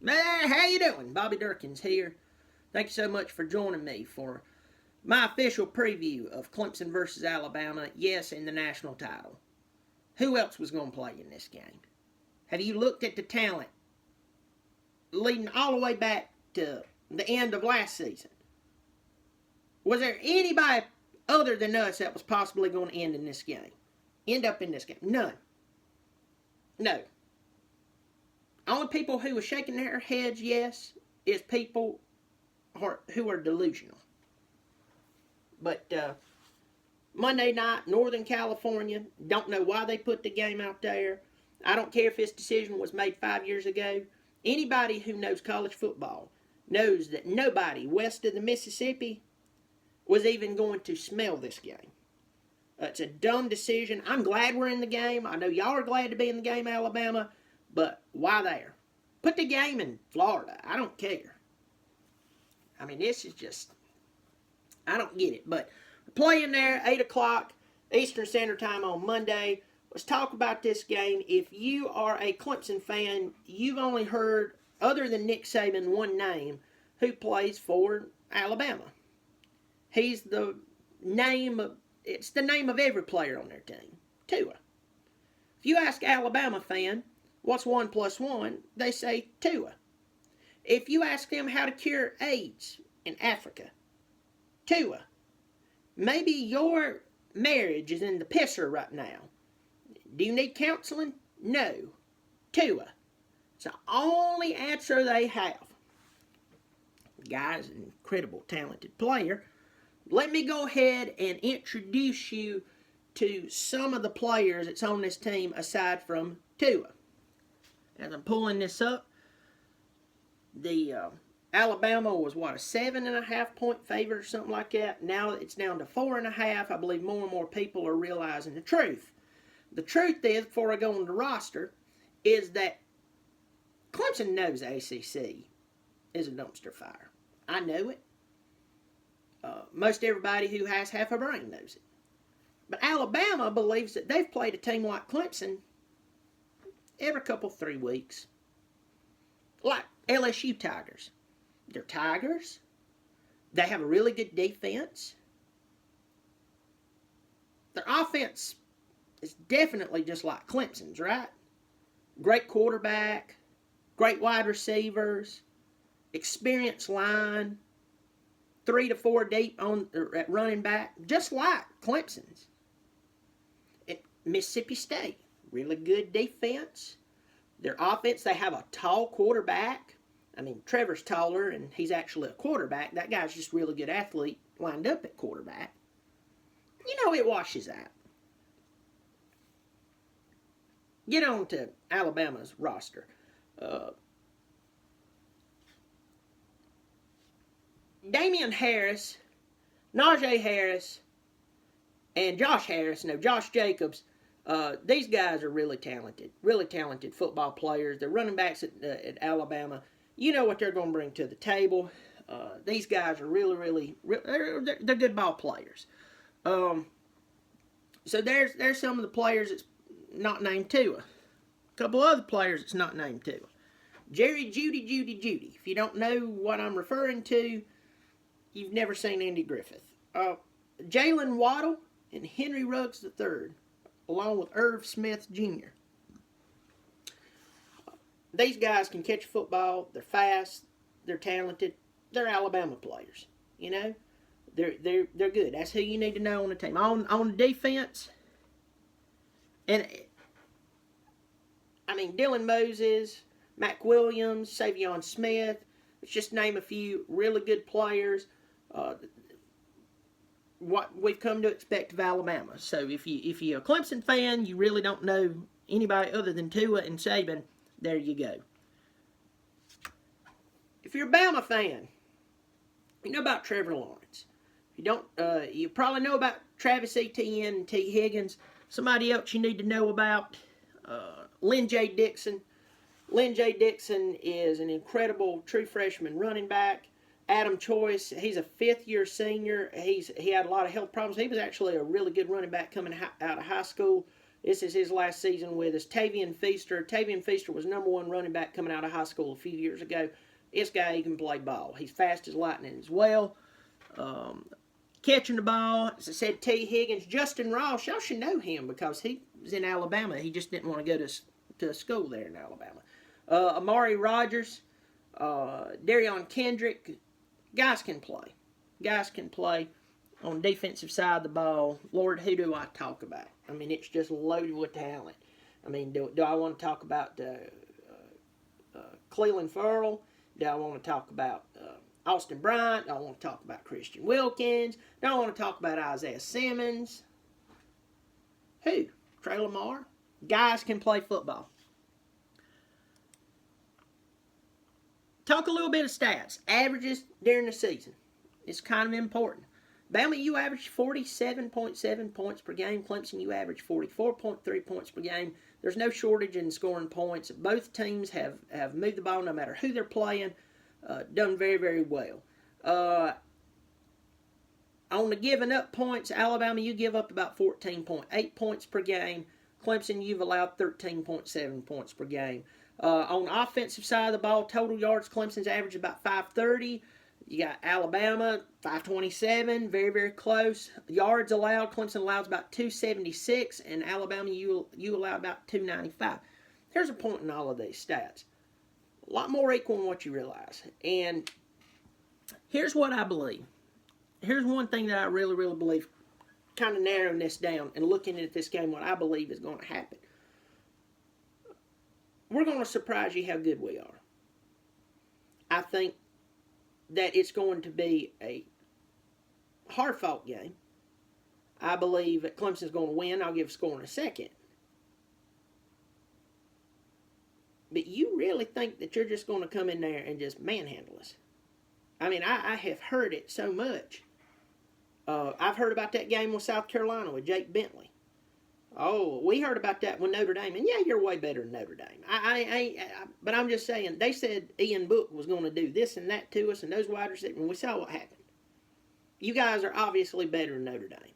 How you doing? Bobby Durkins here. Thank you so much for joining me for my official preview of Clemson versus Alabama, yes, in the national title. Who else was going to play in this game? Have you looked at the talent leading all the way back to the end of last season? Was there anybody other than us that was possibly going to end up in this game? None. No. Only people who are shaking their heads yes is people who are delusional. But Monday night, Northern California, don't know why they put the game out there. I don't care if this decision was made 5 years ago. Anybody who knows college football knows that nobody west of the Mississippi was even going to smell this game. It's a dumb decision. I'm glad we're in the game. I know y'all are glad to be in the game, Alabama. But why there? Put the game in Florida. I don't care. I mean, this is just, I don't get it. But playing there, 8 o'clock Eastern Standard Time on Monday. Let's talk about this game. If you are a Clemson fan, you've only heard, other than Nick Saban, one name who plays for Alabama. He's the name of, it's the name of every player on their team, Tua. If you ask Alabama fan, what's 1 + 1? They say Tua. If you ask them how to cure AIDS in Africa, Tua. Maybe your marriage is in the pisser right now. Do you need counseling? No. Tua. It's the only answer they have. The guy's an incredible, talented player. Let me go ahead and introduce you to some of the players that's on this team aside from Tua. As I'm pulling this up, the Alabama was, a 7.5 point favorite or something like that. Now it's down to 4.5. I believe more and more people are realizing the truth. The truth is, before I go on the roster, is that Clemson knows ACC is a dumpster fire. I know it. Most everybody who has half a brain knows it. But Alabama believes that they've played a team like Clemson every 3 weeks. Like LSU Tigers. They're Tigers. They have a really good defense. Their offense is definitely just like Clemson's, right? Great quarterback, great wide receivers, experienced line, 3 to 4 deep at running back, just like Clemson's. At Mississippi State, really good defense. Their offense, they have a tall quarterback. I mean, Trevor's taller, and he's actually a quarterback. That guy's just a really good athlete lined up at quarterback. You know, it washes out. Get on to Alabama's roster. Damian Harris, Najee Harris, and Josh Jacobs. These guys are really talented football players. They're running backs at Alabama. You know what they're going to bring to the table. These guys are really they're good ball players. So there's some of the players that's not named Tua. A couple other players that's not named Tua. Jerry Judy. If you don't know what I'm referring to, you've never seen Andy Griffith. Jalen Waddle and Henry Ruggs III, along with Irv Smith Jr. These guys can catch a football. They're fast. They're talented. They're Alabama players. You know, they're good. That's who you need to know on the team. On the defense, and I mean Dylan Moses, Mac Williams, Savion Smith. Let's just name a few really good players. What we've come to expect of Alabama. So if you're a Clemson fan, you really don't know anybody other than Tua and Saban. There you go. If you're a Bama fan, you know about Trevor Lawrence. If you don't, you probably know about Travis Etienne and T. Higgins. Somebody else you need to know about, Lynn J. Dixon. Lynn J. Dixon is an incredible true freshman running back. Adam Choice, he's a fifth-year senior. He had a lot of health problems. He was actually a really good running back coming out of high school. This is his last season with us. Tavian Feaster. Tavian Feaster was #1 running back coming out of high school a few years ago. This guy, he can play ball. He's fast as lightning as well. Catching the ball, as I said, T. Higgins. Justin Ross, y'all should know him because he was in Alabama. He just didn't want to go to school there in Alabama. Amari Rogers, Darion Kendrick. Guys can play. Guys can play on the defensive side of the ball. Lord, who do I talk about? I mean, it's just loaded with talent. I mean, do I want to talk about Cleveland Ferrell? Do I want to talk about Austin Bryant? Do I want to talk about Christian Wilkins? Do I want to talk about Isaiah Simmons? Who? Trey Lamar? Guys can play football. Talk a little bit of stats. Averages during the season. It's kind of important. Bama, you averaged 47.7 points per game. Clemson, you averaged 44.3 points per game. There's no shortage in scoring points. Both teams have moved the ball no matter who they're playing. Done very, very well. On the giving up points, Alabama, you give up about 14.8 points per game. Clemson, you've allowed 13.7 points per game. On the offensive side of the ball, total yards, Clemson's average about 530. You got Alabama, 527, very, very close. Yards allowed, Clemson allows about 276, and Alabama, you allow about 295. Here's a point in all of these stats. A lot more equal than what you realize. And here's what I believe. Here's one thing that I really, really believe, kind of narrowing this down and looking at this game, what I believe is going to happen. We're going to surprise you how good we are. I think that it's going to be a hard-fought game. I believe that Clemson's going to win. I'll give a score in a second. But you really think that you're just going to come in there and just manhandle us? I mean, I have heard it so much. I've heard about that game with South Carolina with Jake Bentley. Oh, we heard about that with Notre Dame. And yeah, you're way better than Notre Dame. But I'm just saying, they said Ian Book was going to do this and that to us, and those wide receivers, and we saw what happened. You guys are obviously better than Notre Dame.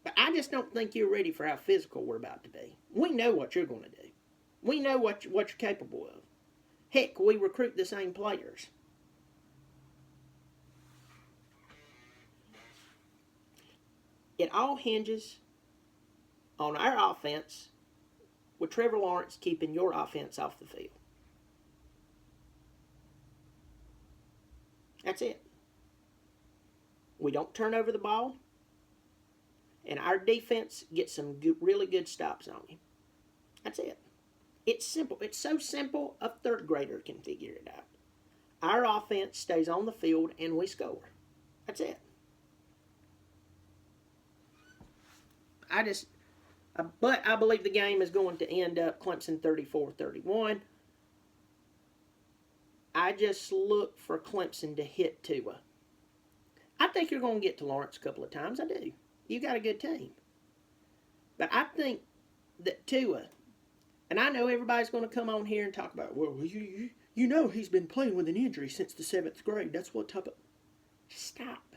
But I just don't think you're ready for how physical we're about to be. We know what you're going to do. We know what you're capable of. Heck, we recruit the same players. It all hinges on our offense with Trevor Lawrence keeping your offense off the field. That's it. We don't turn over the ball, and our defense gets some really good stops on you. That's it. It's simple. It's so simple, a third grader can figure it out. Our offense stays on the field, and we score. That's it. But I believe the game is going to end up Clemson 34-31. I just look for Clemson to hit Tua. I think you're going to get to Lawrence a couple of times. I do. You got a good team. But I think that Tua, and I know everybody's going to come on here and talk about, well, you know he's been playing with an injury since the 7th grade. That's what type of... Stop.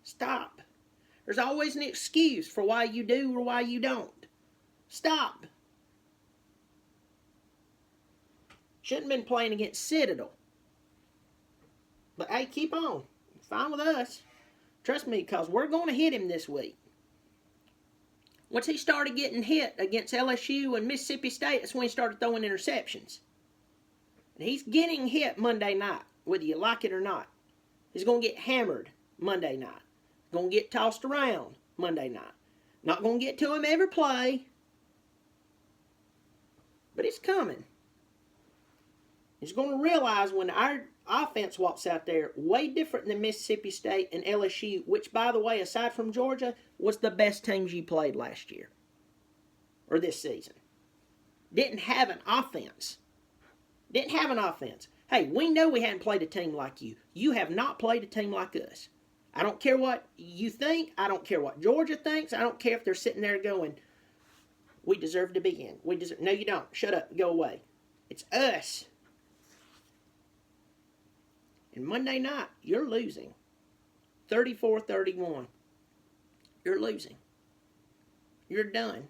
Stop. There's always an excuse for why you do or why you don't. Stop. Shouldn't have been playing against Citadel. But hey, keep on. Fine with us. Trust me, because we're going to hit him this week. Once he started getting hit against LSU and Mississippi State, that's when he started throwing interceptions. And he's getting hit Monday night, whether you like it or not. He's going to get hammered Monday night. Going to get tossed around Monday night. Not going to get to him every play. But it's coming. He's going to realize when our offense walks out there, way different than Mississippi State and LSU, which, by the way, aside from Georgia, was the best teams you played last year. Or this season. Didn't have an offense. Didn't have an offense. Hey, we know we hadn't played a team like you. You have not played a team like us. I don't care what you think. I don't care what Georgia thinks. I don't care if they're sitting there going, we deserve to be in. No, you don't. Shut up. Go away. It's us. And Monday night, you're losing. 34-31. You're losing. You're done.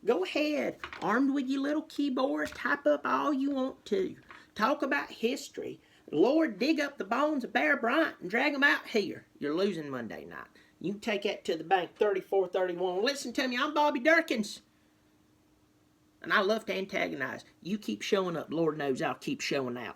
Go ahead, armed with your little keyboard, type up all you want to. Talk about history. Lord, dig up the bones of Bear Bryant and drag them out here. You're losing Monday night. You can take that to the bank, 34-31. Listen to me, I'm Bobby Durkins. And I love to antagonize. You keep showing up. Lord knows I'll keep showing out.